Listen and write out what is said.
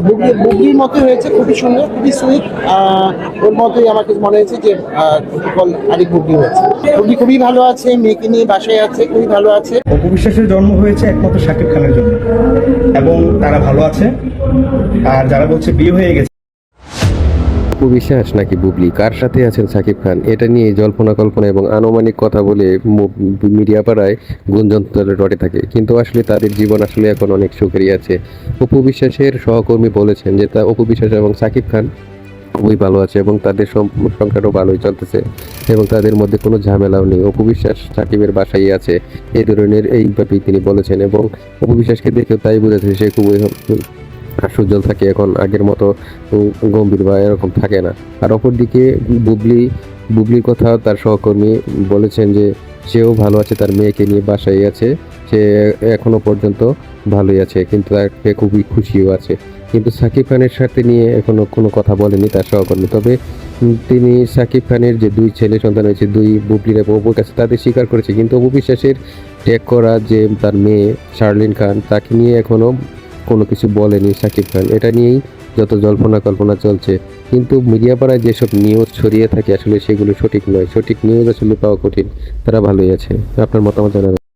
বুবলির মতো হয়েছে, খুবই সুন্দর, খুবই সুইট। ওর মতোই আমার কাছে মনে হয়েছে যে আরেক বুবলি হয়েছে। বুবলি খুবই ভালো আছে, মেয়েকে নিয়ে বাসায় আছে, খুবই ভালো আছে। অপু বিশ্বাসের জন্ম হয়েছে একমাত্র শাকিব খানের জন্য, এবং তারা ভালো আছে। আর যারা বলছে বিয়ে হয়ে গেছে, অপু বিশ্বাস নাকি বুবলি, কার সাথে আছেন সাকিব খান, এটা নিয়ে জল্পনা কল্পনা এবং আনুমানিক কথা বলে মিডিয়া পাড়ায় গুঞ্জন রটে থাকে। কিন্তু আসলে তাদের জীবন আসলে এখন অনেক সুখেরই আছে। অপু বিশ্বাসের সহকর্মী বলেছেন যে অপু বিশ্বাস এবং সাকিব খান খুবই ভালো আছে এবং তাদের সংসারও ভালোই চলতেছে এবং তাদের মধ্যে কোনো ঝামেলাও নেই। অপু বিশ্বাস সাকিবের বাসায় আছে, এই ধরনের এইভাবেই তিনি বলেছেন। এবং অপু বিশ্বাসকে দেখেও তাই বোঝাচ্ছে সে খুবই সুজল থাকে, এখন আগের মতো গম্ভীর বা এরকম থাকে না। আর অপরদিকে বুবলির কথা তার সহকর্মী বলেছেন যে সেও ভালো আছে, তার মেয়েকে নিয়ে বাসায় আছে, সে এখনো পর্যন্ত ভালোই আছে, কিন্তু সে খুবই খুশিও আছে। কিন্তু সাকিব খানের সাথে নিয়ে এখনো কোনো কথা বলেনি তার সহকর্মী। তবে তিনি সাকিব খানের যে দুই ছেলে সন্তান হয়েছে, দুই বুবলির এবং অপুর কাছে, তাদের স্বীকার করেছে। কিন্তু অপু বিশ্বাসের ট্যাগ করা যে তার মেয়ে শার্লিন খান, তাকে নিয়ে এখনো কোনো কিছু বলেনি সাকিব খান। এটা নিয়েই যত জল্পনা কল্পনা চলছে। কিন্তু মিডিয়া পাড়ায় যেসব নিউজ ছড়িয়ে থাকে আসলে সেগুলো সঠিক নয়, সঠিক নিউজ আসলে পাওয়া কঠিন। তারা ভালোই আছে। আপনার মতামত জানাবেন।